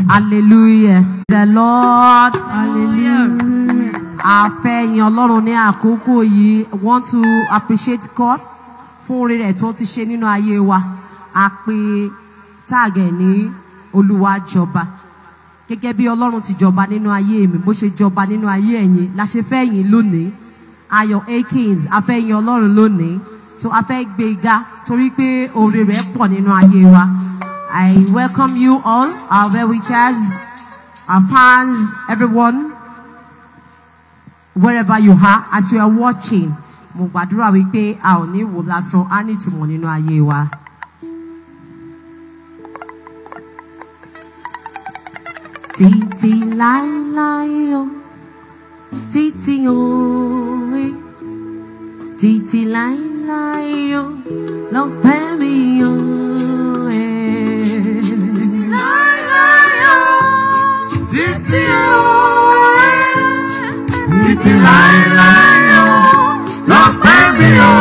Hallelujah. The Lord. Hallelujah. Want to appreciate God for oore rẹ̀ tó ti ṣe nínú ayé wa. A pè tààgẹ̀ ní Olúwa jọba. Gẹ́gẹ́ bí Ọlọ́run ti jọba nínú ayé mi, bó ṣe jọba nínú ayé ẹ̀yin, la ṣe fẹ́ yìn lónìí. Ayọ̀ Akins, a fẹ́ yìn Ọlọ́run lónìí. So a fẹ́ gbé ga torí pé oore rẹ̀ pọ̀ nínú ayé wa. I welcome you all, our well-wishers, our fans, everyone, wherever you are, as you are watching. Mo gbàdúrà wípé a ò ní wò lásán, a ní ìtumọ̀ nínú ayé wa. Títí láéláé o, títí òwe, títí láéláé o, lọ́pẹ́ mi o. Títí láéláé o, títí òwe, títí láéláé o, lọ́pẹ́ mi o.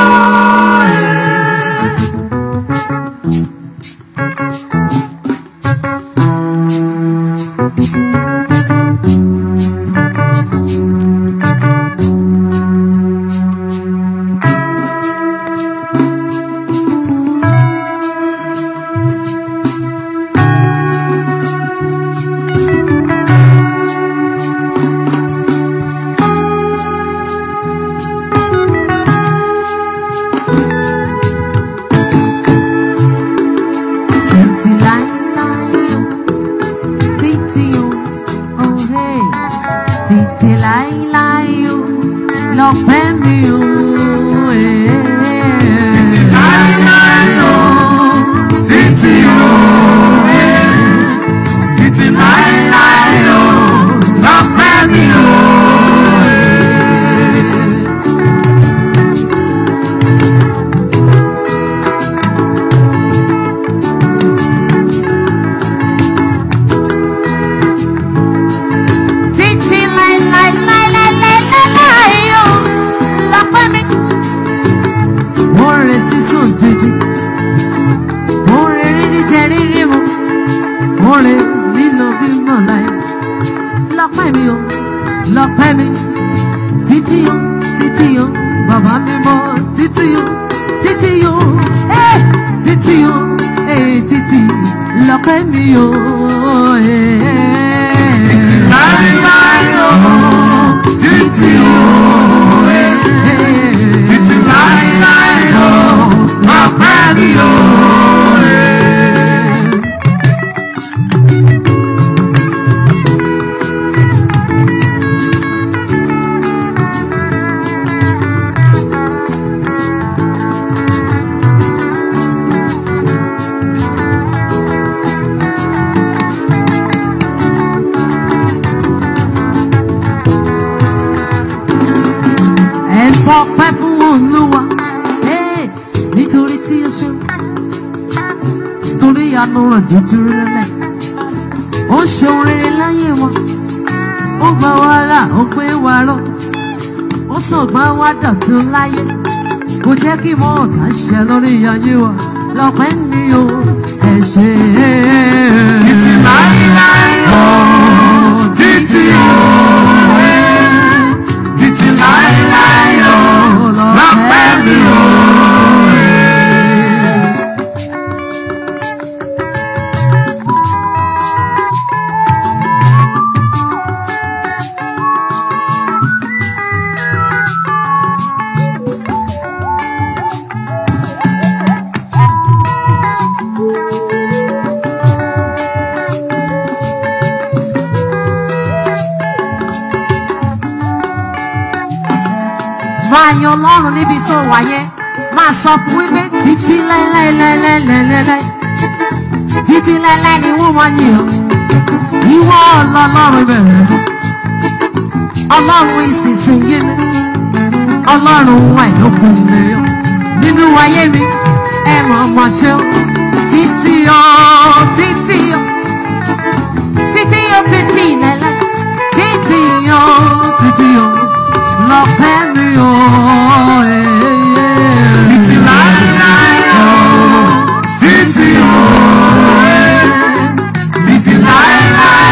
Dọ̀tun láyé kò jẹ́ kí mọ́ ọ̀tá ṣẹ lórí ayé wa lọ́pẹ́ mi o ẹ ṣé. Títí láéláé o, títí o, títí láéláé o, lọ́pẹ́ mi o. Yan Ọlọ́run níbi tó wà yẹn máa sọ fún wípé títí láéláé títí láéláé ni wọ́n máa yìn ọ́. Ìwọ Ọlọ́run bẹ̀rẹ̀ mọ́, Ọlọ́run ìsinsìnyí ni, Ọlọ́run àìlópin ni ọ́. Nínú ayé mi ẹ mọ̀ mọ̀ ṣe ọ́ títí ọ́ títí ọ́ títí ọ́ títí láéláé títí ọ́ títí ọ́ lọ́pẹ́ mi o. Títí láéláé o, títí o, títí láéláé.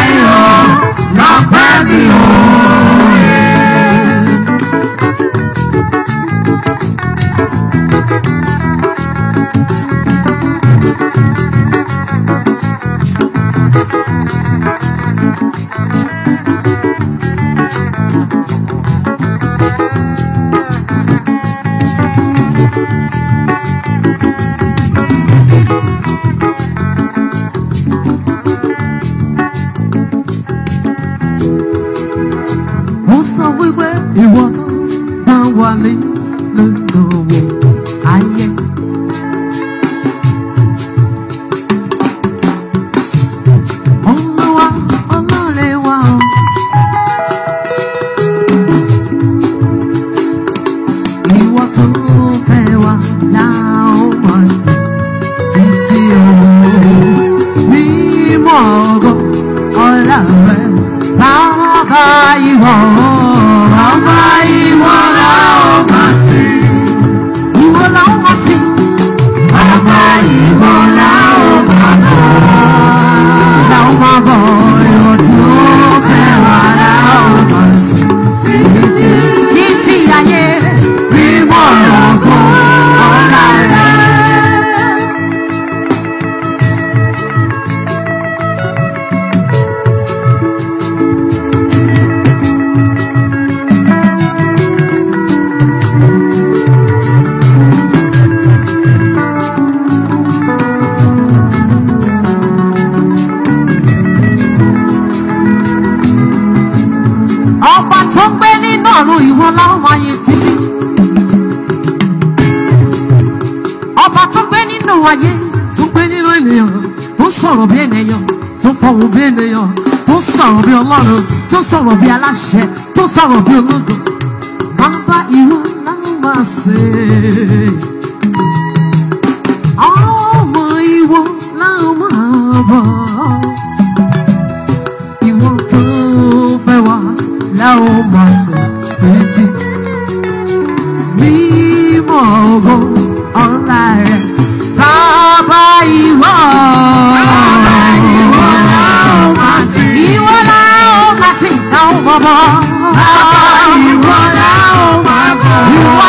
Sọ̀rọ̀ bí aláṣẹ tó sọ̀rọ̀ bí ológo bàbá ìwọ láwọn máa ṣe ọmọ ìwọ láwọn máa bọ̀ ìwọ tó fẹ́ wá láwọn máa ṣe títí mímọ́ ògo ọlá rẹ̀ bàbá ìwọ láwọn máa ṣe ìwọ láwọn máa ṣe ìdáhùn bọ̀bọ̀. Bàbá ìwọ la ó máa bọ̀. Ìwọ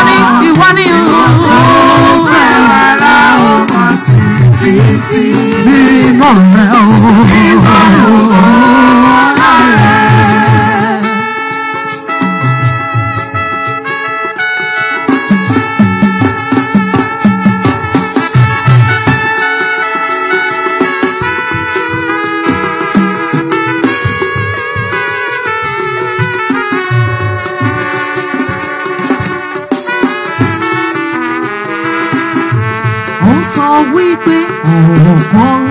ni. Ìwọ fẹ́ wá la ó máa sìn títí. Mímọ́ rẹ̀ o. Mímọ́ ọlá rẹ̀. Sọ wípé ọ̀rọ̀ kan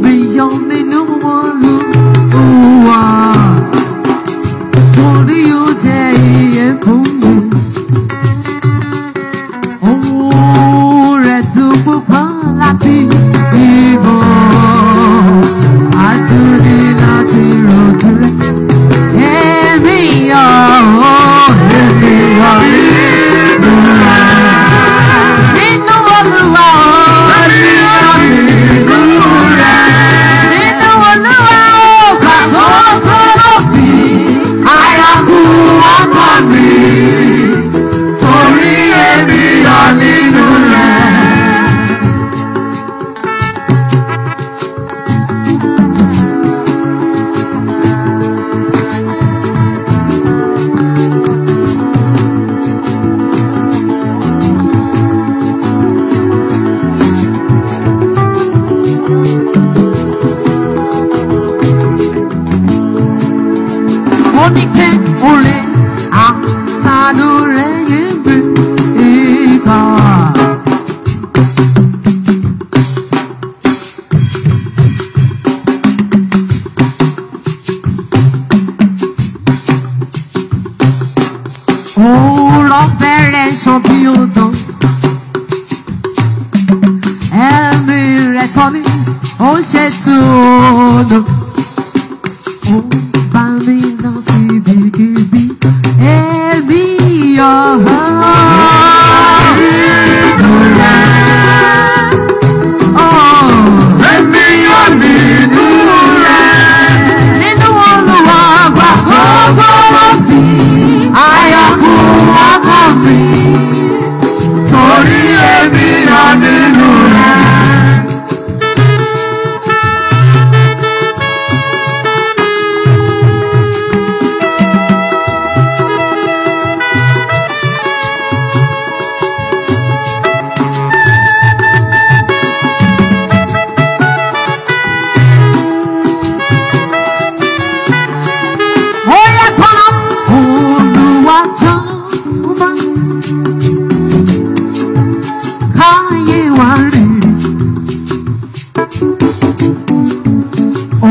mi yọ nínú Olúwa torí ó jẹ́ ìyè fún mi. Ohùn rẹ̀ dùn púpọ̀ láti ìbọ̀ àtúndì láti rojú rẹ̀. Èmi yọ̀ nínú rẹ̀.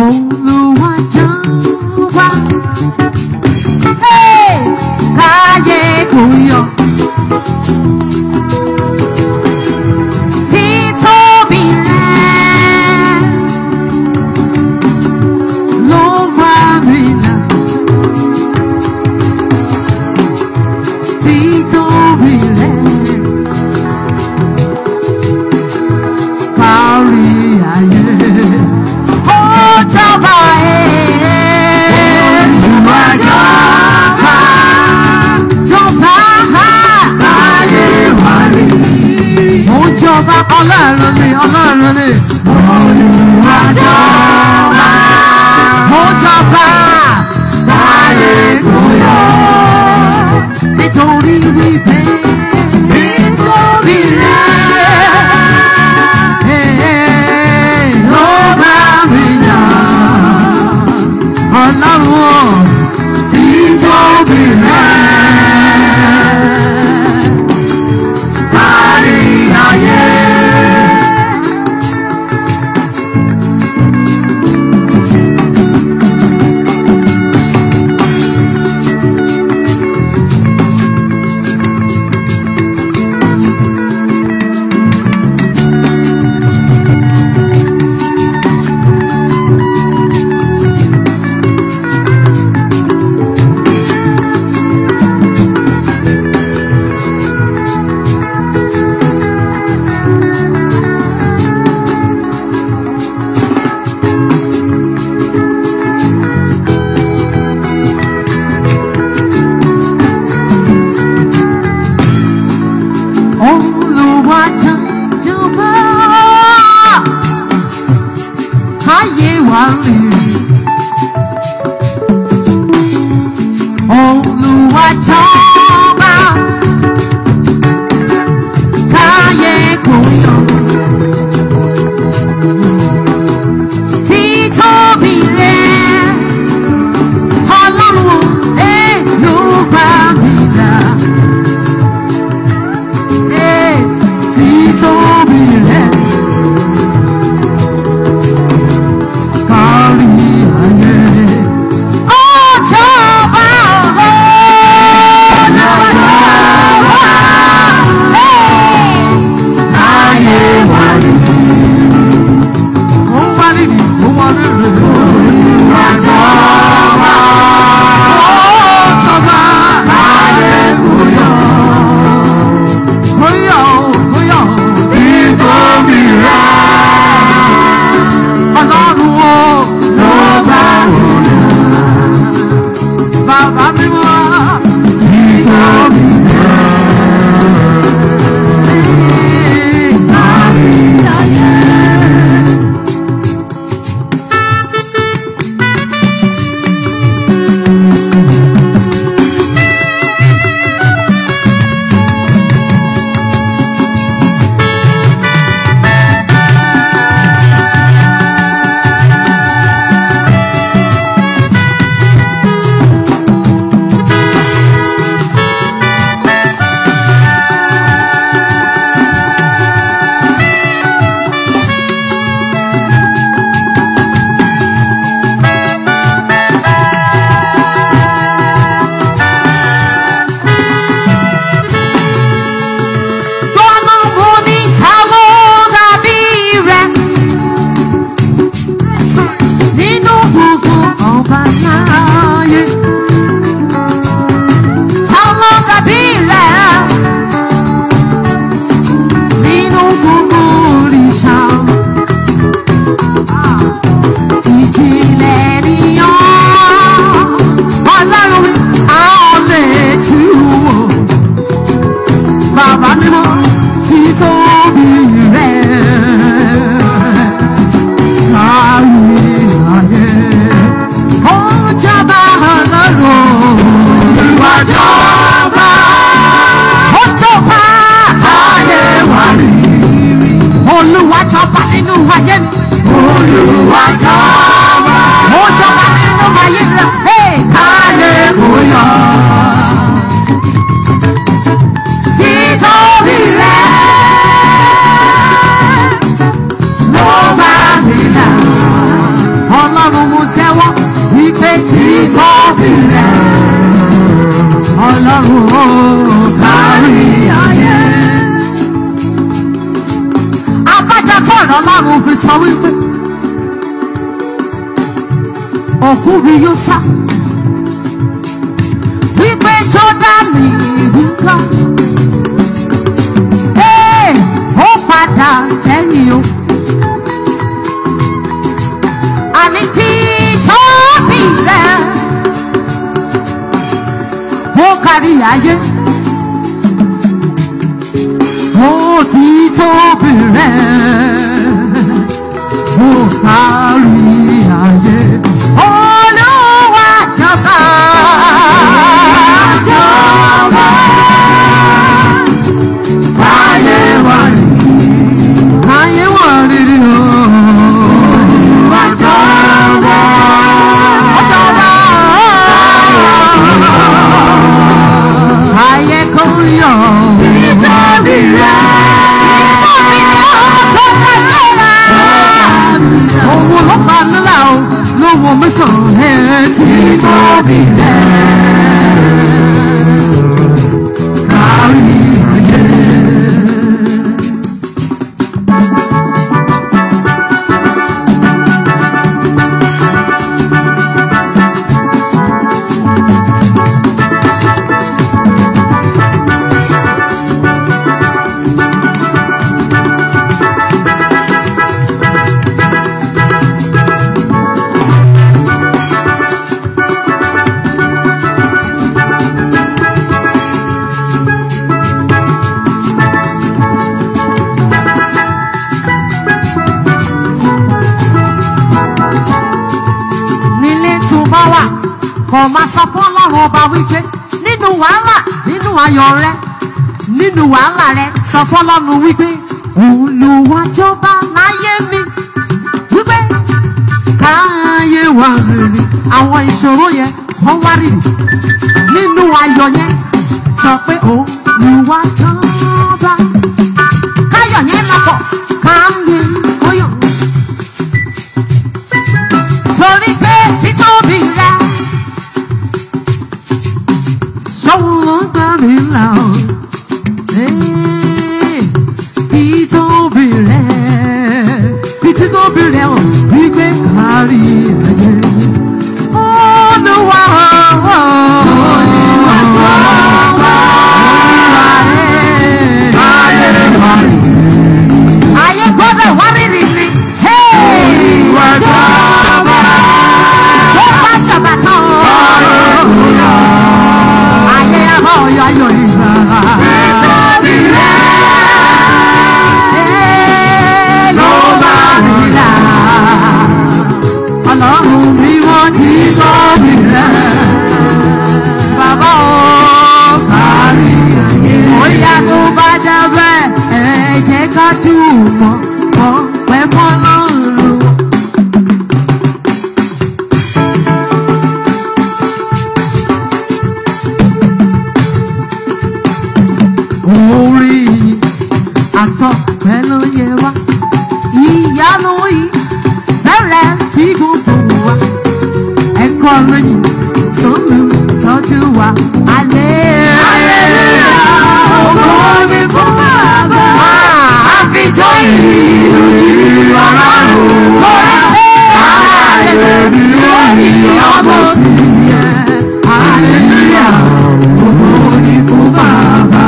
Olúwa jọba. Hey! Káyé kò yọ. Títóbi rẹ̀ ló wá mi là. Títóbi rẹ̀ kárí ayé. Ó jọba Olúwa jọba. Jọba káyé wá rí. Ó jọba Ọlọ́run ni Ọlọ́run ni. Olúwa jọba. Ó jọba káyé kò yọ. Nítorí wípé títóbi rẹ̀ ló bá mi yà. Ọlọ́run títóbi rẹ̀ kárí ayé. Olúwa jọba. Káyé wá rí. Olúwa jọba. Káyé kò yọ. Títóbi rẹ̀ Ọlọ́run ló bá mi là. Títóbi rẹ̀ kárí ayé. Ó jọba káyé wá rí. Ó wá rí ni ó wá rí rẹ̀. Olúwa jọba. Ó jọba káyé kò yọ. Kò yọ kò yọ. Títóbi rẹ̀ Ọlọ́run ló bá wọlé. Bàbá mi wá. Títóbi rẹ̀ kárí ayé. Olúwa jọba nínú ayé mi. Olúwa jọba. Ó jọba títóbi rẹ̀ Ọlọ́run ó kárí ayé. Abájá tó ọ̀rọ̀ Ọlọ́run fi sọ wípé òkú rí yóò sá wípé Jọ́dánì nǹkan ó padà sẹ́yìn o. Àní títóbi rẹ̀ ó kárí ayé. Ó títóbi rẹ̀ ó kárí ayé. Olúwa jọba. Jọba. Ayé wa rírì. Ayé wa rírì o. Olúwa jọba. Jọba. Ayé kò yọ. Títóbi rẹ̀. Títóbi rẹ̀ ọmọ tó dẹ́gbẹ́ rẹ̀. Owó ló pa mí là o. Lówó mi sàn ẹ́ títóbi rẹ̀. Kárí ayé. Kò máa sọ fún Ọlọ́run ọba wípé nínú wàhálà nínú ayọ̀ rẹ nínú wàhálà rẹ sọ fún Ọlọ́run wípé Olúwa jọba láyé mi wípé káyé wà rere àwọn ìṣòro yẹn wọ́n wá rírì nínú ayọ̀ yẹn sọ pé Olúwa jọba káyọ̀ yẹn lọ́pọ̀ káyé kóyọ̀ torí pé títóbi rẹ. Títóbi rẹ̀, títóbi rẹ̀ ò wípé kárí ayé. Olúwa ayé gbọ́dọ̀ wá rírì ni. Olúwa jọba. Tó bá jọba tán. Ayé àmọ́ ọ̀yọ́ ayọ̀ ìgbà. Títóbi rẹ̀. Ló bá rí là. Ọlọ́run bí wọ́n títóbi rẹ̀. Bàbá o kárí ayé. Bóyá tó bá jẹ́ bẹ́ẹ̀ ẹ jẹ́ ká jùmọ̀ ọpẹ́ fọ́lọ́run. Orí àtọ̀ pẹ̀lú yẹ wá ìyanu yìí bẹ̀rẹ̀ sí gbogbo wa ẹ̀kọ́ lóyìn sọ́nù tọ́jú wa alẹ́. Ògo mi fún bàbá àfijọ́ ìlú Ọlọ́run torí pé àlẹ́ mi ò ní ọmọ sí yẹ hallelujah. Ògo mi fún bàbá.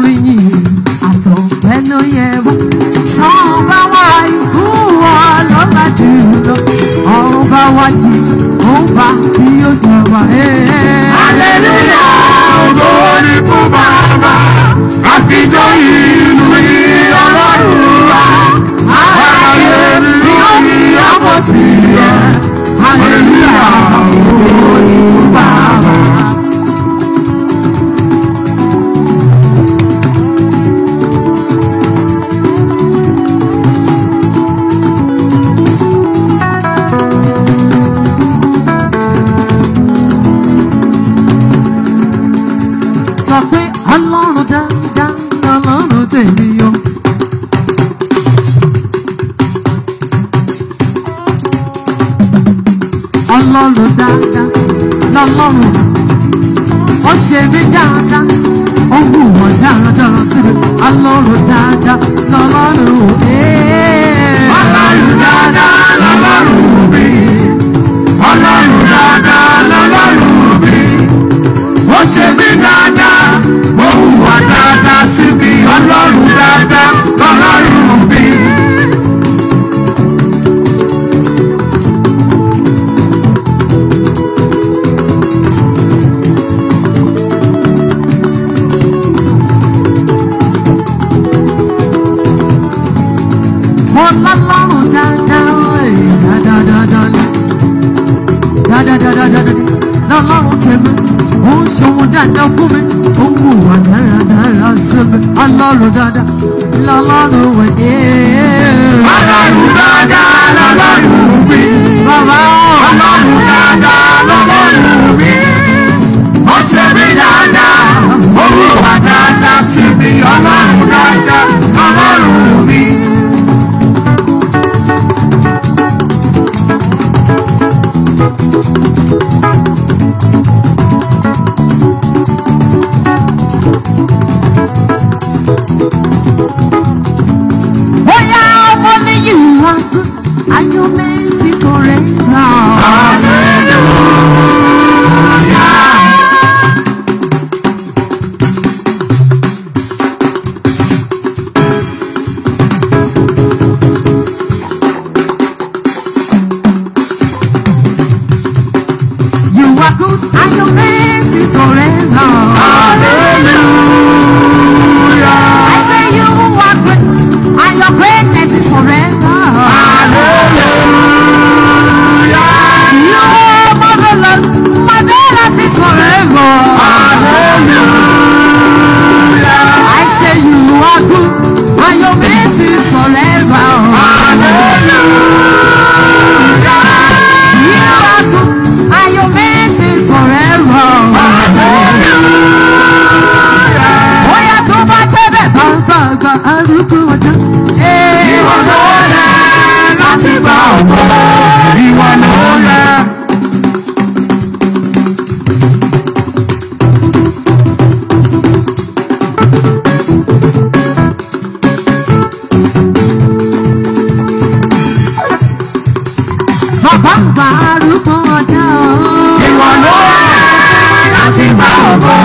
orin yìí àtọ̀pẹ́ ló yẹ wá. Sàn bá wá ikú wa lọ́la jùlọ. Ọ̀run bá wá jì òun bá tí ó jẹ wá. Hallelujah, ògo ni fún Bàbá. Àfijọ́ ìlú yìí Ọlọ́run wa. Hallelujah, ọmọ tí yẹ. Hallelujah, ògo ni fún Bàbá. Sọ pé Ọlọ́run dáadáa lọ́lọ́run tèmi yọ. Ọlọ́run dáadáa lọ́lọ́run. Ó ṣe mí dáadáa, ó wù wọ́n dáadáa sí mi. Ọlọ́run dáadáa lọ́lọ́run. Ọlọ́run dáadáa lọ́lọ́run mi. Ọlọ́run dáadáa lọ́lọ́run mi. Ó ṣe mí dáadáa, ó hùwà dáadáa sí mi. Ọlọ́run dáadáa lọ́lọ́run mi. Mo lọ́lọ́run dáadáa ni. Dáadáa lọ́lọ́run tèmi. Ó ń ṣòwò dáadáa fún mi. Ó ń hùwà dáradára sí mi. Ọlọ́run dáadáa lọ́lọ́run wẹ̀. Ọlọ́run dáadáa lọ́lọ́run mi. Bàbá Ọlọ́run dáadáa lọ́lọ́run mi. Ó ṣe mí dáadáa, ó hùwà dáadáa sí mi. Ọlọ́run dáadáa lọ́lọ́run mi. bóyá ọmọ ní yìí wá good. Ayọ̀ mẹ́sì sọ̀rẹ́ rà. You are good. Ayọ̀ mẹ́sì sọ̀rẹ́ rà. I say you are great. And your greatness is forever. You are marvelous. Marvelous is forever. I say you are good. And your mercy is forever. You are good. And your mercy is forever. Oya tó bá jẹ́ bẹ́ẹ̀ bá gba arúgbó ọjọ́. Ìwọ ló yẹ láti gba ògo. Ìwọ ló yẹ. Bàbá gba arúgbó ọjọ́. Ìwọ ló yẹ láti gba ògo.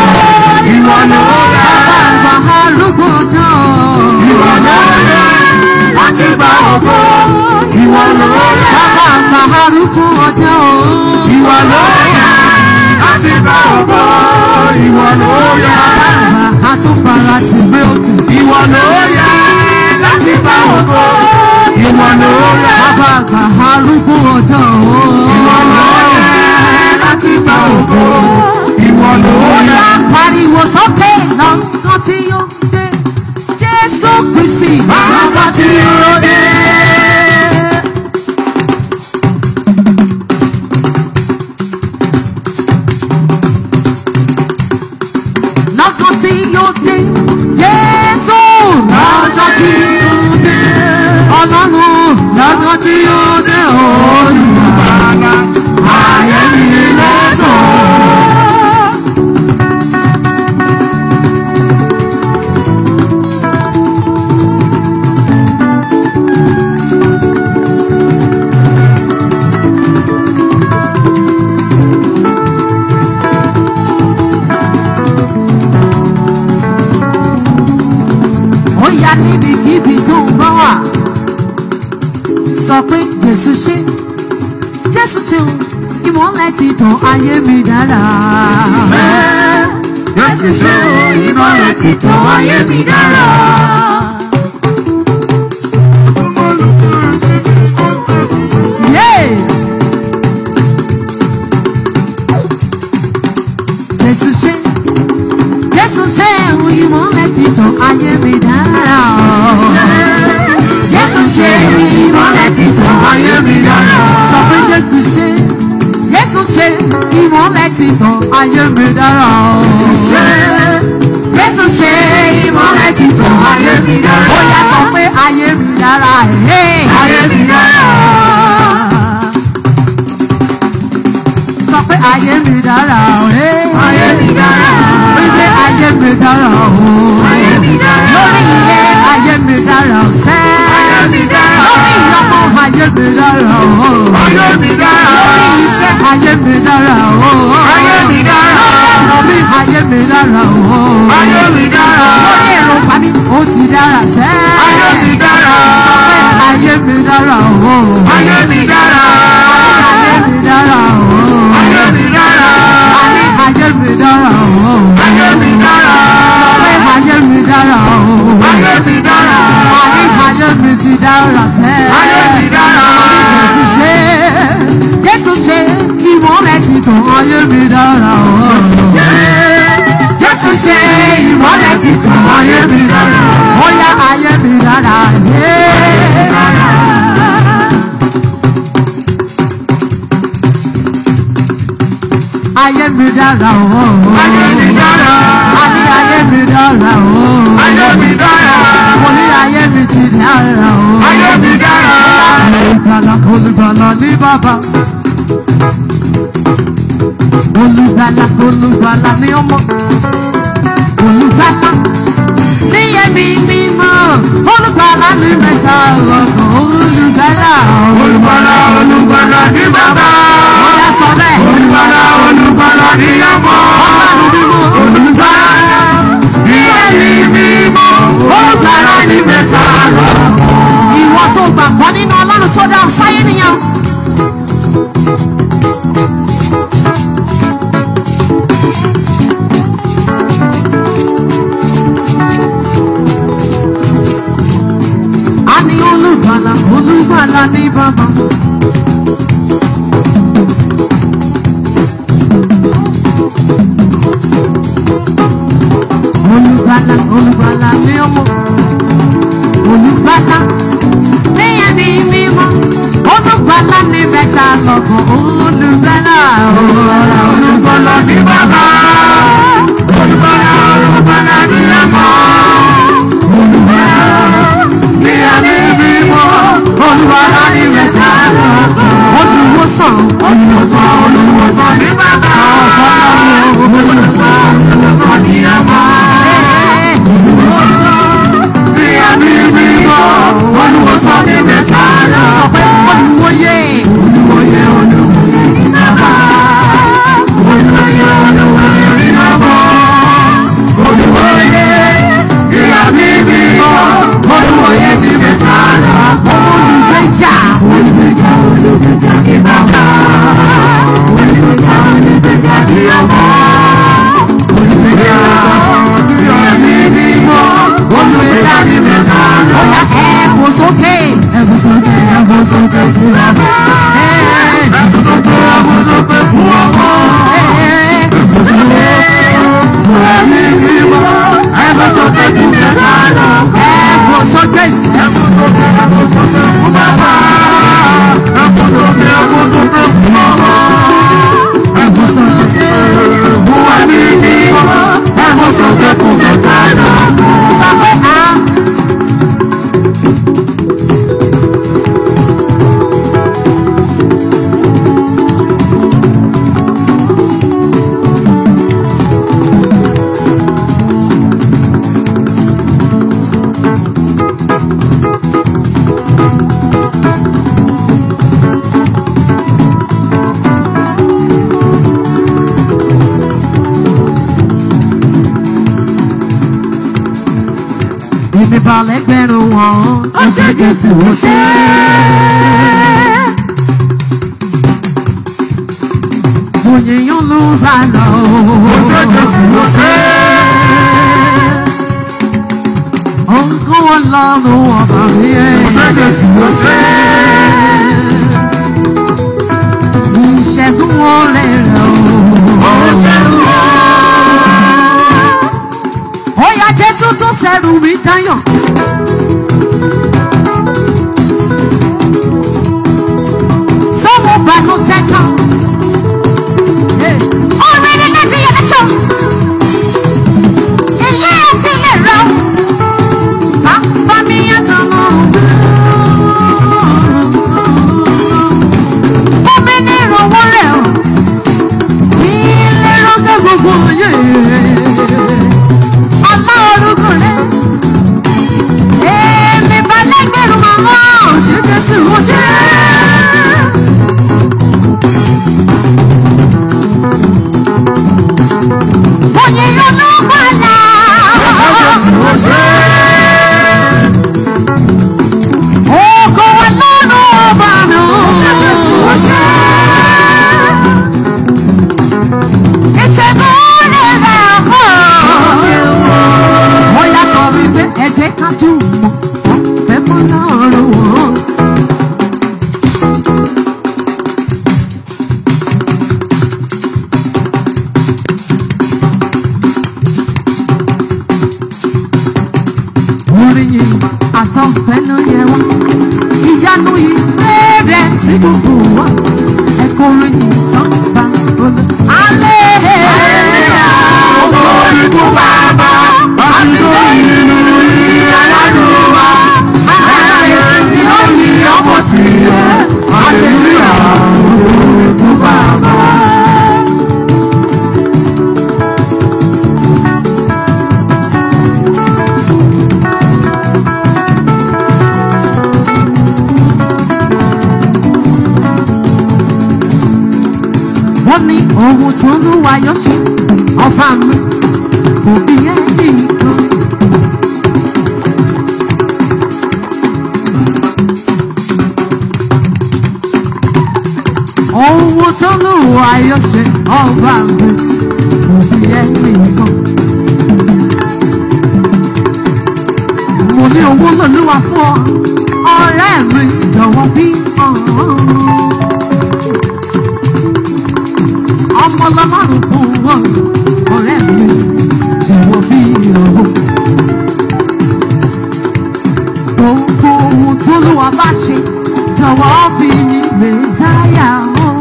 Ìwọ ló yẹ. Bàbá gba arúgbó ọjọ́. Ìwọ ló yẹ láti gba ògo. Ìwọ ló yẹ. Bàbá gba arúgbó ọjọ́. Ìwọ ló yẹ láti gba ògo. Ìwọ ló yẹ. Bàbá àtúnfara ti gbé òkè. Ìwọ ló yẹ láti gba ògo. Ìwọ ló yẹ. Bàbá gba arúgbó ọjọ́. Ìwọ ló yẹ láti gba ògo. Ìwọ ló yẹ. Pariwo sókè lọ́kàn tí yóò dé. Jésù Kristi. Bàbá tí ó dé. Lọ́kàn tí yóò dé. Jésù. Lọ́jọ́ tí ó dé. Ọlọ́run. Lọ́jọ́ tí ó dé Olùgbàlà. Ayé mi lẹ́tọ̀ọ́. yá níbikíbi tó ń bá wà sọ pé Jésù ṣe Jésù ṣe ìmọ́lẹ̀ ti tàn ayé mi dára. Jésù ṣe ìmọ́lẹ̀ ti tàn ayé mi dára. Jésù ṣe ìmọ́lẹ̀ ti tàn ayé mi dára. Jésù ṣe ìmọ́lẹ̀ ti tàn ayé mi dára. Sọ pé Jésù ṣe ìmọ́lẹ̀ ti tàn ayé mi dára. Jésù ṣe ìmọ́lẹ̀ ti tàn ayé mi dára. Ó yá sọ pé ayé mi dára. Ayé mi dára. Sọ pé ayé mi dára. Ayé mi dára. Wípé ayé mi dára. Ayé mi dára. Lórí ilé ayé mi dára. Ayé mi dára. Lórí ìyọmọ ayé mi dára. Ayé mi dára. Lórí iṣẹ́ ayé mi dára. Ayé mi dára. Lórí ayé mi dára. Ayé mi dára. Lórí èròǹgbà mi ó ti dára sẹ́. Ayé mi dára. Sọ pé ayé mi dára. Ayé mi dára. Ayé mi dára. Ayé mi dára. Ayé mi dára. Ayé mi dára. Sọ pé ayé mi dára. Ayé mi dára. Ayé mi ti dára sẹ́. Ayé mi dára. Jésù ṣe ìmọ́lẹ̀ ti tàn ayé mi dára. Jésù ṣe ìmọ́lẹ̀ ti tàn ayé mi dára. Bóyá ayé mi dára. Ayé mi dára. Ayé mi dára. Àní ayé mi dára. Ayé mi dára. Mo ní ayé mi ti dára. Ayé mi dára. Olùgbàlà ní bàbá. Olùgbàlà ní ọmọ. Olùgbàlà ní ẹ̀mí mímọ́. Olùgbàlà ní mẹ́ta lọ́kàn. Olùgbàlà ní bàbá. Ó yá sọ bẹ́ẹ̀. Olùgbàlà ní ọmọ. Ọlọ́run mímọ́. Olùgbàlà ní ẹ̀mí mímọ́. Olùgbàlà ní mẹ́ta lọ́kàn. Ìwọ tó gbàgbọ́ nínú Ọlọ́run tó dá sáyé nìyẹn. A ní olùgbàlà ní bàbá. Olùgbàlà ní ọmọ. Olùgbàlà ní ẹ̀mí mímọ́. Olùgbàlà ní mẹ́ta lọ́kàn. Olùgbàlà ní bàbá. Olùgbàlà ní ọmọ. Olùgbàlà ní ẹ̀mí mímọ́. Olùgbàlà ní mẹ́ta lọ́kàn. olùwòsàn Olùwòsàn ní bàbá. Olùwòsàn ní ọmọ. Ní ẹ̀mí mímọ́. Olùwòsàn ní mẹ́ta lọ́kàn. sọ pé olùwòye. Olùwòye ní bàbá. Olùwòye èmi balẹ̀ gbẹ̀rù wọn. Ó ṣe Jésù ó ṣe. Òyìnbó ló bá lọ. Ó ṣe Jésù ó ṣe. Òǹkọ́ Ọlọ́run ọba mi. Ó ṣe Jésù ó ṣe. Ìṣẹ́gun oore rẹ̀ o. Ó ṣẹ́gun o. Ó yá Jésù tó ṣẹ́rù mi dáyọ̀. Sọ́wọ́ bànújẹ́ tán. Orin ni láti yẹ lẹ́sọ̀. Ilé àti ilé rẹ̀ o. Bàbá mi yàtọ̀ lọ́rùn. Fún mi ní ìrànwọ́ rẹ̀ o. Ilé rọ́gẹ́ gbogbo yé. Ọlá orúkọ rẹ̀. Èmi balẹ̀ gbẹ̀rù màmá. Ṣé Jésù ó ṣe? Fọyín olúkọ̀lá. Ó ṣe Jésù ó ṣe. Ògo Ọlọ́run ọba mi. Ó ṣe Jésù ó ṣe. Ìṣẹ́gun rẹ̀ rẹ̀ hàn. Ó yá sọ wípé ẹ jẹ́ ká jùmọ̀ ọpẹ́ fọ́lọ́run wọn. Orin yìí àtọ̀pẹ́ ló yẹ wá. Ìyanu ìfẹ́ rẹ̀ sí gbogbo wa. Ẹ̀kọ́ orin yìí sọ́ba olú. Alẹ́. Ògo ni fún Bàbá, àti fún ìyìn aládùn wa. Aláyé ni ó ní ọmọ tìyẹ. Hallelujah, ògo ni fún Bàbá. Wọ́n ní ohun tó ń wá yọ ṣe ọba mi kò fi yẹn nìkan. Ohun tó ń wá yọ ṣe ọba mi kò fi yẹn nìkan. Mo ní owó lòlúwa fún ọ ọ̀rẹ́ mi jọ̀wọ́ bí ọ̀hún. Ọmọ lọ́lọ́run fún wọn ọ̀rẹ́ mi jọ̀wọ́ bí ọ̀hún. Gbogbo ohun tó lùwà bá ṣe jọ̀wọ́ fi yìn Mèsáyà hàn.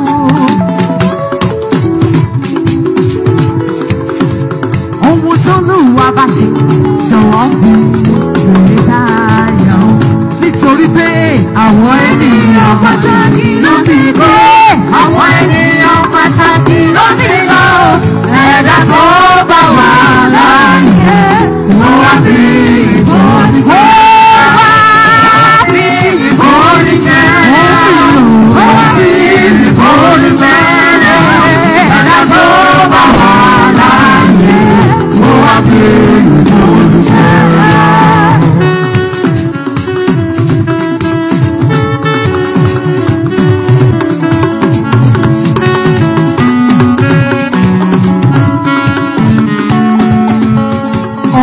Ohun tó lùwà bá ṣe jọ̀wọ́ fi yìn Mèsáyà hàn. Nítorí pé àwọn ènìyàn pàtàkì ló ti gbé. Àwọn ènìyàn pàtàkì ló ti lọ. Ẹ̀dá tó bá wà láàyè, wọ́n wá fi ìbọn ṣe. Wọ́n wá fi ìbọn ṣe. Wọ́n wá fi ìbọn ṣe. Ẹ̀dá tó bá wà láàyè, wọ́n wá fi ìbọn ṣe.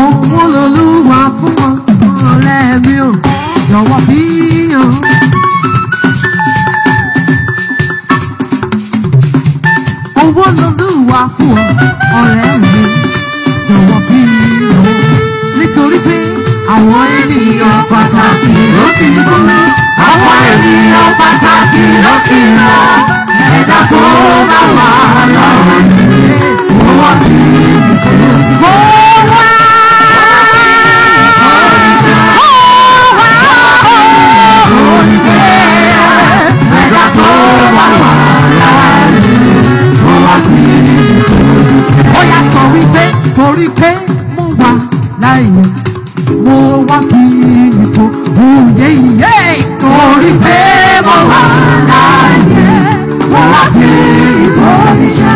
Ohun lolúwa fún wọn ọ̀rẹ́ mi ò jọ̀wọ́ bí yàn. Owó lolúwa fún ọ ọ̀rẹ́ mi jọ̀wọ́ bí yàn. Nítorí pé àwọn ènìyàn pàtàkì ló ti kú. Àwọn ènìyàn pàtàkì ló ti lọ. Ẹ̀dá tó bá wà láàyè, wọ́n wá fi ìbọn ṣe. Kó wá. Ẹ̀dá tó bá wà láàyè, wọ́n wá fi ìbọn ṣe. Ó yá sọ wípé torí pé mo wà láàyè mo wá fi ìbò òye ìyé. Torí pé mo wà láàyè, wọ́n wá fi ìbọn ṣe.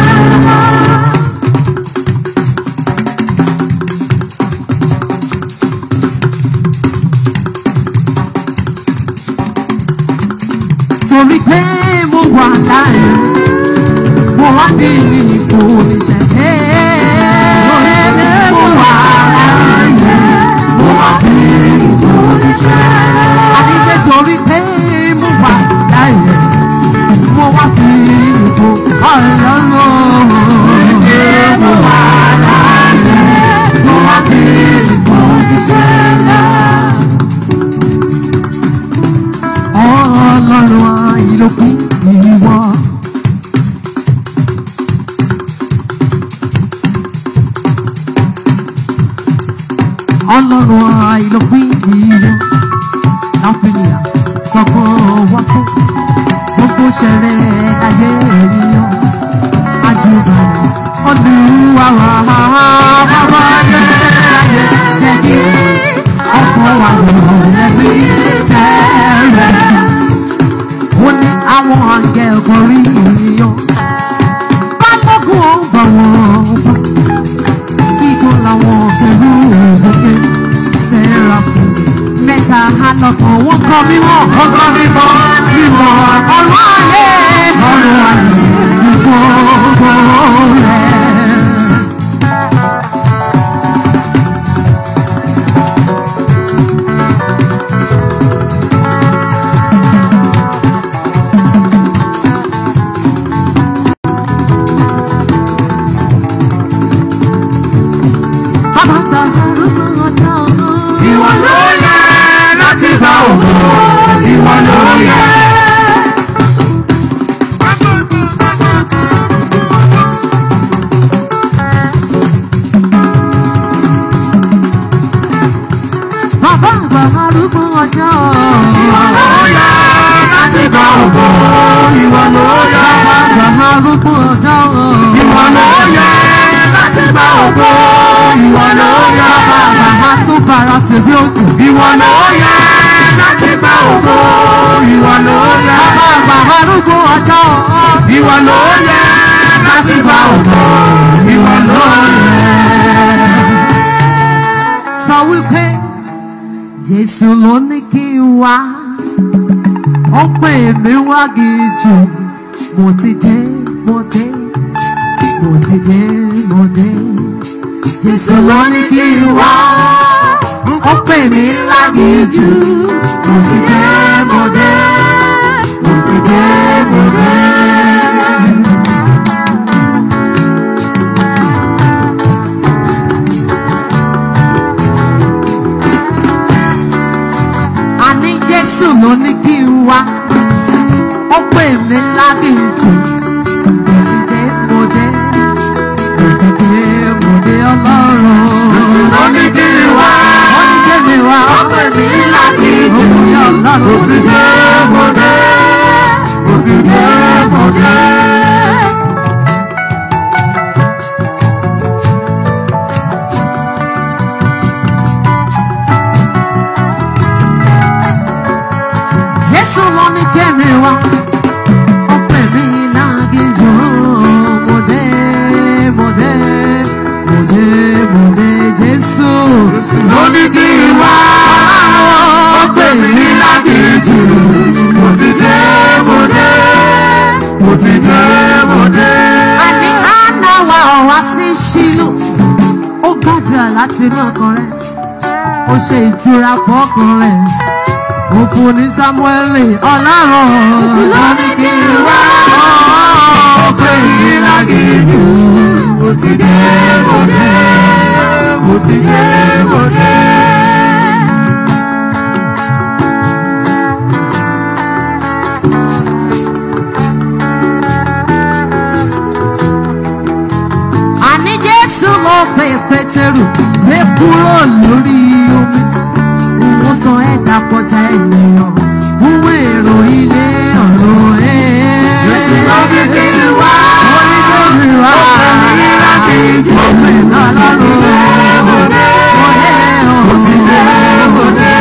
torí pé mo wà láàyè mo wá fi ní ipò níṣẹ́. Mo wà láàyè mo wá fi ní ipò níṣẹ́. Àdìgbé torí pé mo wà láàyè mo wá fi ní ipò Ọlọ́run. Mo wà láàyè mo wá fi ní ipò níṣẹ́. Ọlọ́run àìlópin ìwọ. Ọlọ́run àìlópin ìwọ. Láfíà sọ́kọ̀ wá fún gbogbo ṣẹ̀rẹ̀ ayé ènìyàn. Àjùbọ̀lẹ̀ Olúwa wà bàbá ayé ayé jẹ́ kí ọkọ̀ wà lẹ́bí tẹ́rẹ̀. Ó ní àwọn àgẹ̀ ọkùnrin ènìyàn balógun ó gbà wọ́n bá kíkó làwọn kẹrù òkè sẹ́ráfù mẹ́ta alọ́kàn wọ́n kọ́ mímọ́ mímọ́ ọ̀rọ̀ ayé gbogbo rẹ̀. Ìwọ ló yẹ láti gba ògo, ìwọ ló yẹ. Bàbá àgbà arúgbó ọjọ́. Ìwọ ló yẹ láti gba ògo, ìwọ ló yẹ. Bàbá àgbà arúgbó ọjọ́. Ìwọ ló yẹ láti gba ògo, ìwọ ló yẹ. Bàbá tún fara tèmi òkè. Ìwọ ló yẹ láti gba ògo, ìwọ ló yẹ. Bàbá àgbà arúgbó ọjọ́. Ìwọ ló yẹ láti gba ògo, ìwọ ló yẹ. Sọ wípé Jésù ló ní kí n wá, ó pè mí wá gíjù, mo ti dé, mo dé, mo ti dé, mo dé. Jésù ló ní kí n wá, ó pè mí lágíjù, mo ti dé, mo dé, mo ti dé, mo dé. Àní Jésù ló ní kí n wá, ó pè mí lágíjù, mo ti dé, mo dé, mo ti dé, mo dé Ọlọ́run. Jésù ló ní kí n wá, Ó ní kí mi wá, ó pè mí lágíjù. mo dé Ọlọ́run. Mo ti dé, mo dé, mo ti dé, mo dé. Jésù ló ní kí mi wá, ó pè mí lágíjù, mo dé, mo dé, mo dé, mo dé Jésù. Ló ní kí n wá, ó pè mí lágíjù. Mo ti dé, mo dé, mo ti dé, mo dé. Àní Áná wa wá sí Ṣílò, ó gbàdúrà láti inú ọkàn rẹ̀, ó ṣe ìtura fọ́kàn rẹ̀, ó fún ní Sámúẹ́lì Ọlọ́run. Ló ní kí n wá, ó pè mí lágíjù. Mo ti dé, mo dé, mo ti dé, mo dé. Àní Jésù ló pe Pétérù gbé kúrò lórí omi, wọ́n sọ ẹ̀dá kọjá ènìyàn fún èrò ilé ọ̀run. Jésù ló ní kí n wá, Ó ní kí mi wá, ó pè mí lágíjù. ó pè mí Ọlọ́run. Mo dé, mo ti dé, mo dé.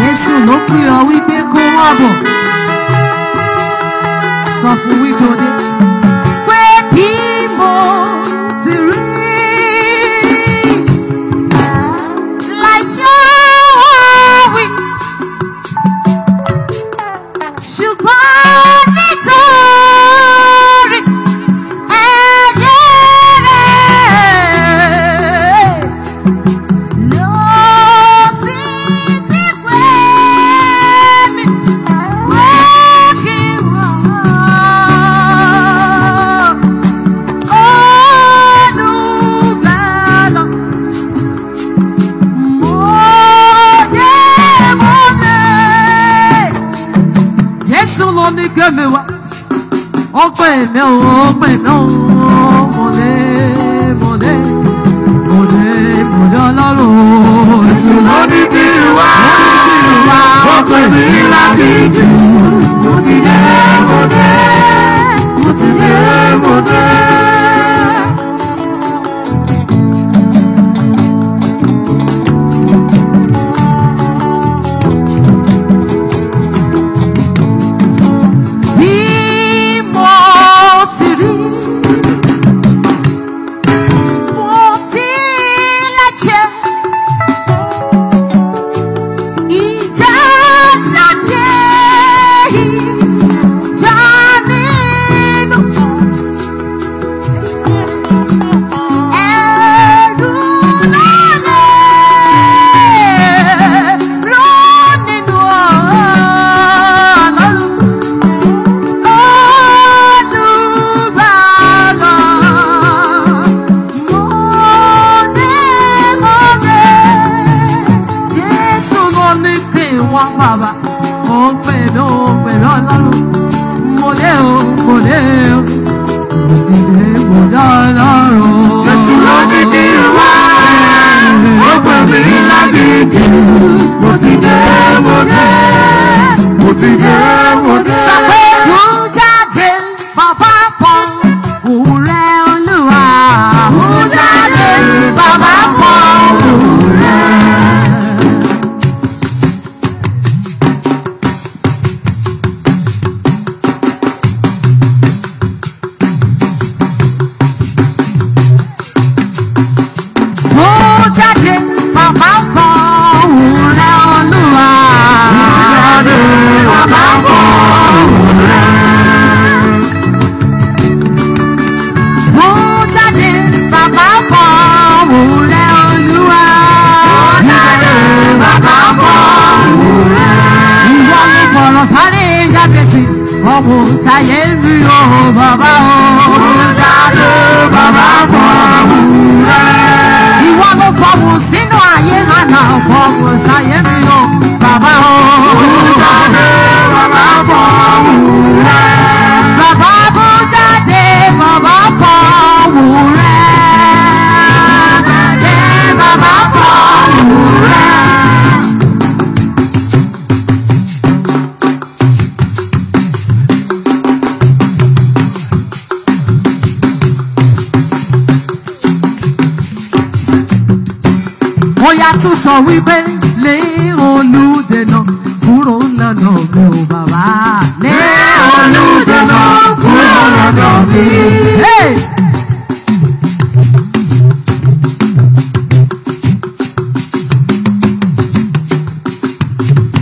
Jésù ló pè ọ́ wípé kó wá bọ̀, sọ fún wíjọdé pé bí mo ti rí láìṣẹ́ wí ṣùgbọ́n nítorí ẹ̀jẹ̀ rẹ̀ ló sì ti pè mí pé kí n wá olùgbàlà. Jésù ló ní kémi wá, ó pè mí ó pè mí ó mọ̀lẹ́ Ọlọ́run. Jésù ló ní kí n wá, ó pè mí lágìjù, mo ti dé, mo dé, mo ti dé, mo dé. Bí mo ti rí, mo ti lẹ́jẹ̀, ìjà ládé, ìjà nínú, ẹ̀rù lálẹ́, ró nínú Ọlọ́run. Bàbá, ó pè mí Ọlọ́run, mo dé o, mo ti dé, mo dá Ọlọ́run. Jésù ló ní kí n wá, ó pè mí lágìjù, mo ti dé, mo dé, mo ti dé, mo dé. Sọ pé kú jáde, bàbá fọ́ òun rẹ̀ Olúwa. Kú jáde, bàbá fọ́ òun rẹ̀. Jáde, bàbá fọ́ òun rẹ̀ Olúwa. Jáde, Bàbá fọ́ òun rẹ̀. Jáde, bàbá fọ́ òun rẹ̀ Olúwa. Jáde, bàbá fọ́ òun rẹ̀. Ìwọ ló fọ̀rọ̀ sáré jáde sí ọmọ ṣayé mi ò bàbá o. Jáde, bàbá fọ́ òun rẹ̀. Ìwọ ló fọwọ́ sínú ayé hànà fọwọ́ sáyé mi o bàbá o. jáde, bàbá fọ́ òun rẹ̀. Bàbá bú jáde, bàbá fọwọ́ rẹ̀. Jáde, bàbá fọwọ́ rẹ̀. Bóyá tún sọ wípé lé olùdènà kúrò lọ́nà mi ò bàbá. Lé Olùdènà kúrò lọ́dọ̀ mi. Hey!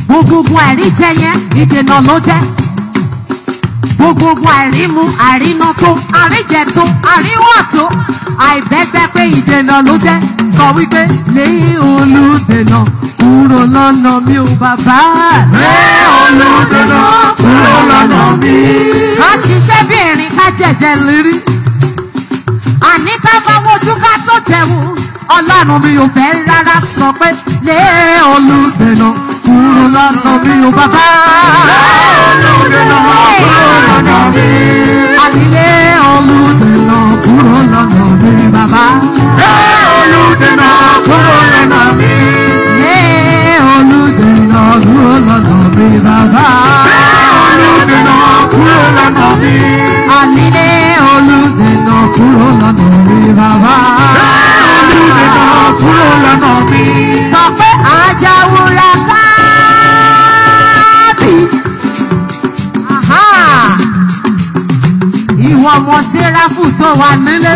Gbogbo àìríjẹ yẹn ìdènà ló jẹ́. Gbogbo àìrímu àìríná tó àìríjẹ tó àìríwọ̀ tó àìbẹ́gbẹ́ pé ìdènà ló jẹ́. Sọ wípé lé olùdènà kúrò lọ́nà mi ò bàbá. Lé olùdènà kúrò lọ́dọ̀ mi. Ká ṣiṣẹ́ bí erin ká jẹ̀jẹ̀ lérí. Àní ká bá wojú ká tó jẹun. Ọlọ́run mi ò fẹ́ rárá sọ pé lé olùdènà kúrò lọ́nà mi ò bàbá. Lé olùdènà kúrò lọ́dọ̀ mi. Àní lé olùdènà kúrò lọ́nà mi bàbá. Lé olùdènà kúrò lọ́dọ̀ mi. Lé olùdènà kúrò lọ́nà mi bàbá. Lé olùdènà kúrò lọ́dọ̀ mi. Àní lé olùdènà kúrò lọ́nà mi bàbá. Lé olùdènà kúrò lọ́dọ̀ mi. Sọ pé àjàwòrán káàbì. sẹ́ráfù tó wà nílé.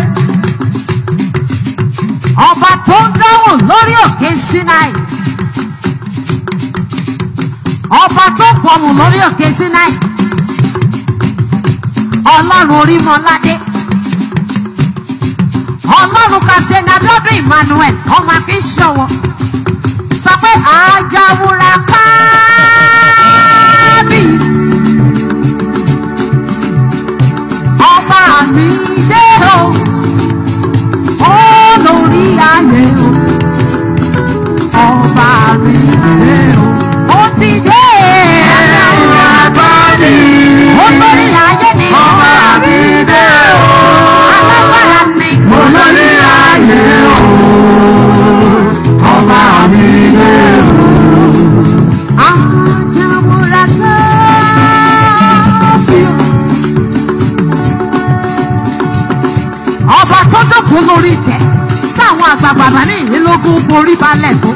Ọba tó ń dáhùn lórí òkè Sinai. Ọba tó fọhùn lórí òkè Sinai. Ọlọ́run Orímọládé. Ọlọ́run Captain Abiodun Emmanuel ọmọ Akínṣọwọ́. Sọ pé àjàwúra kábì. Ọba mi dé o. Olórí ayé o. Ọba mi dé o. Ó ti dé. Àjàwúra kábì. Olórí ayé ni. Ọba mi dé o. Alágbára ni. Olórí ayé o. Ọba mi dé o. Àjàwúra kábì. Ọba tó jókòó lórí ìtẹ́ táwọn àgbààgbà ní ìlélógún forí balẹ̀ fún.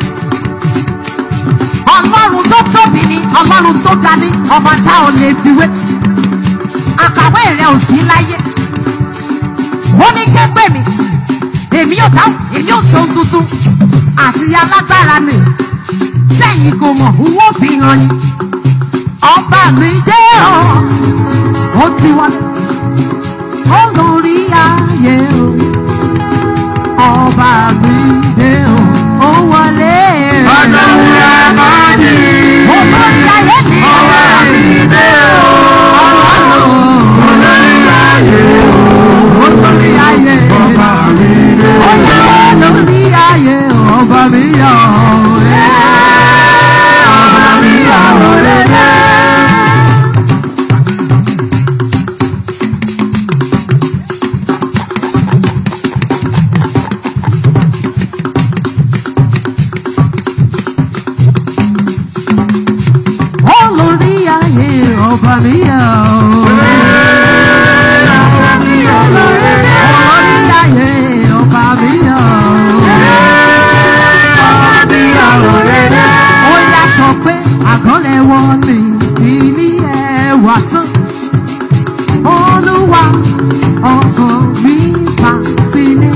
Ọlọ́run tó tóbi ni, Ọlọ́run tó ga ni, ọba tá ò lè fiwé. Àkàwé rẹ̀ ò sí láyé. Ó ní kẹ́pẹ́ mi, èmi ò dáhùn, èmi ò ṣe ohun tuntun. Àti alágbára ni, sẹ́yìn kò mọ̀, owó fi hàn yín. Ọba mi dé o, ó ti wọlé. Olórí ayé o, ọba mi dé o, ó wọlé. Àjàwúra kábì. Olórí ayé ni. Ọba mi dé o. Olórí ayé o. Olórí ayé. Ọba mi dé o. Olórí ayé o, ọba mi yọ̀ ọ́. Ọba mi yọ̀ ọ́ lẹ́lẹ́. Ọba mi yọ̀ ọ́. Olórí ayé ọba mi yọ̀ ọ́. Ó yá sọ pé àgọ́lẹ̀ wọn ni ti ní ẹwà tán. Olúwa ọkàn mi fà sílé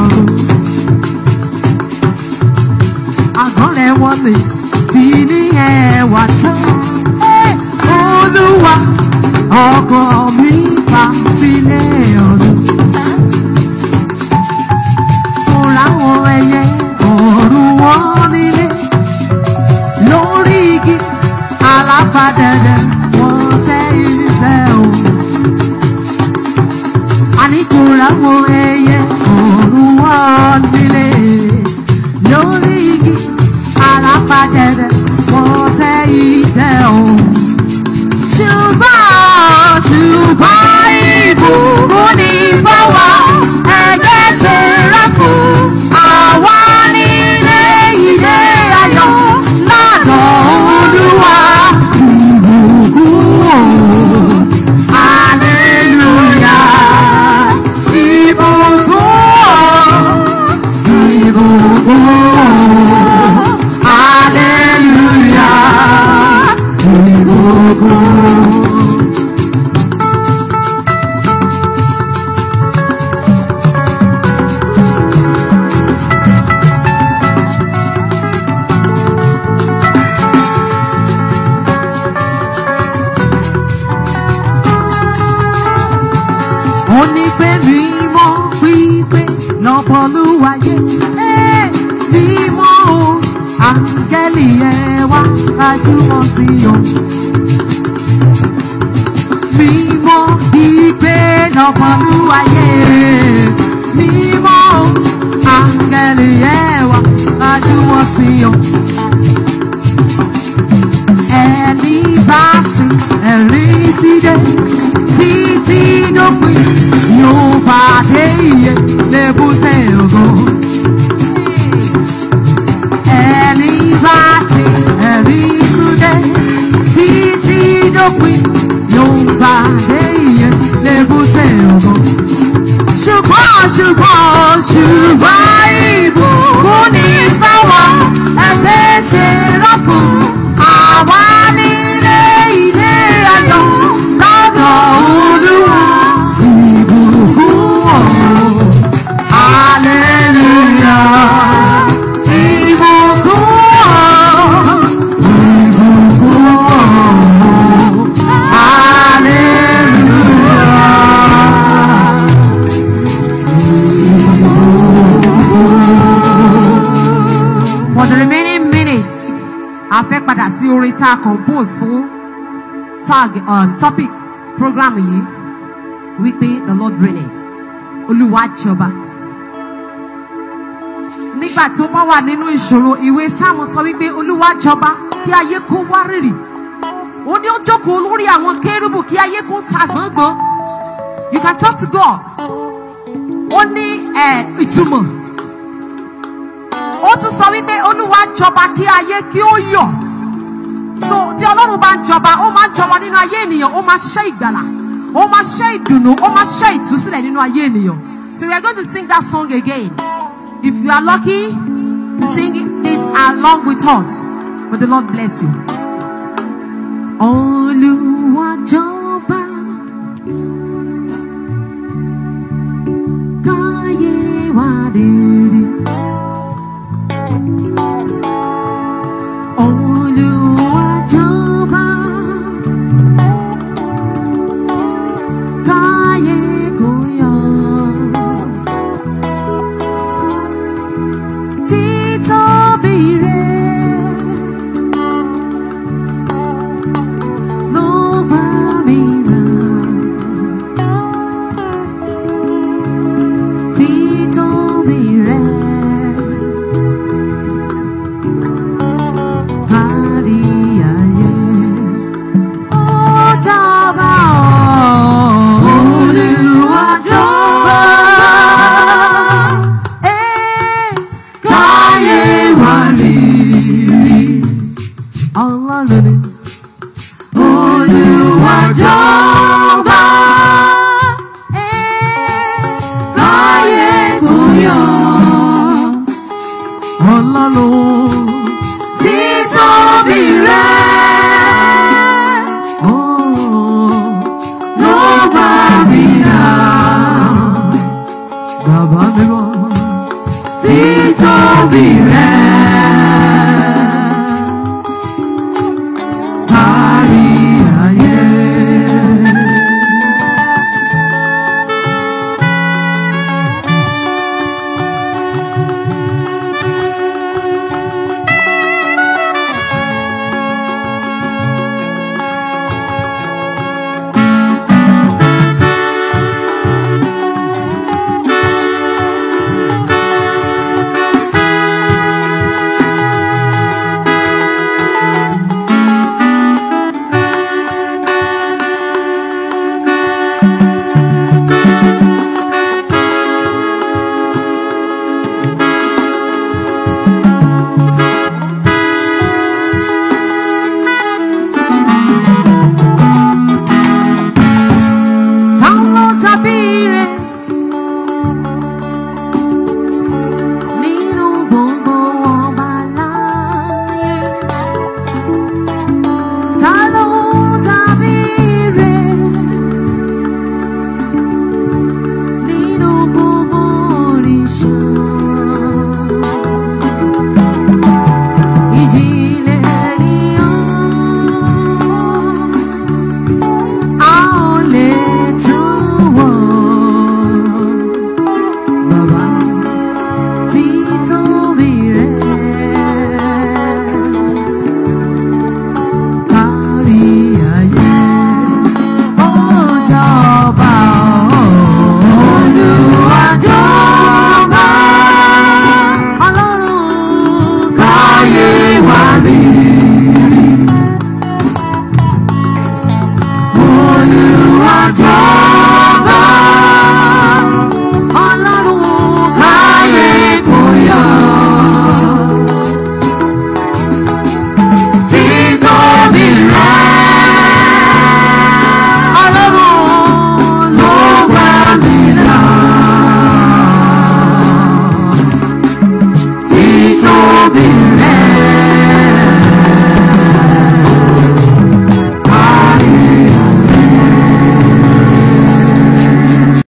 ọ̀run. Àgọ́lẹ̀ wọn ni ti ní ẹwà tán. Olúwa ọkàn mi fà sílé ọ̀run. Tún láwọn ẹyẹ ọ̀run wọn nílé. Lórí igi alábàdẹ̀dẹ̀ wọ́n tẹ́ ìtẹ́ o. Àní tún láwọn ẹyẹ ọ̀run wọn nílé. Lórí igi alábàdẹ̀dẹ̀ wọ́n tẹ́ ìtẹ́ o. Ṣùgbọ́n ìbùkún ni fáwa ẹgbẹ́ Séráfù. Àwa nílé ilé ayọ̀ lọ́dọ̀ Olúwa. Ìbùkún o, hallelujah. Ìbùkún o, ìbùkún o, hallelujah. Ìbùkún. Ó ní pé mímọ́ pípé lọ́pọ̀lúwayé. Mímọ́ o, áńgẹ́lì ẹ wá gbajúmọ̀ sí o. Mímọ́ pípé lọ́pọ̀lúwayé. Mímọ́ o, áńgẹ́lì ẹ wá gbajúmọ̀ sí o. Ẹni bá sìn ẹ̀rí ti dé. Títí dópin yóò pàdé iye lébùté ògo. Ẹni bá sìn ẹ̀rí túndé. Títí dópin yóò pàdé iye lébùté ògo. Ṣùgbọ́n ìbùkún ni fáwọn ẹgbẹ́ Séráfù. Àwa nílé ilé ayọ̀ lọ́dọ̀ Olúwa. Ìbùkún reigns. A fẹ́ padà sí orin tá a compose fún topic program yìí wípé the Lord reigneth. Olúwa jọba. Nígbà tí ó bá wà nínú ìṣòro, ìwé Sáàmù sọ wípé Olúwa jọba kí ayé kó wá rírì. Ó ní ó jókòó lórí àwọn kérúbù kí ayé kó ta gbọ̀ngbọ̀n. You can talk to God. Ó ní ìtumọ̀. Ó tún sọ wípé Olúwa jọba kí ayé kí ó yọ̀. So tí Ọlọ́run bá ń jọba, ó máa ń jọba nínú ayé ènìyàn, ó máa ṣẹ́ ìgbàlà, ó máa ṣẹ́ ìdùnnú, ó máa ṣẹ́ ìtúsílẹ̀ nínú ayé ènìyàn. So we are going to sing that song again. If you are lucky to sing this along with us, may the Lord bless you. Olúwa jọba, káyé wá rere.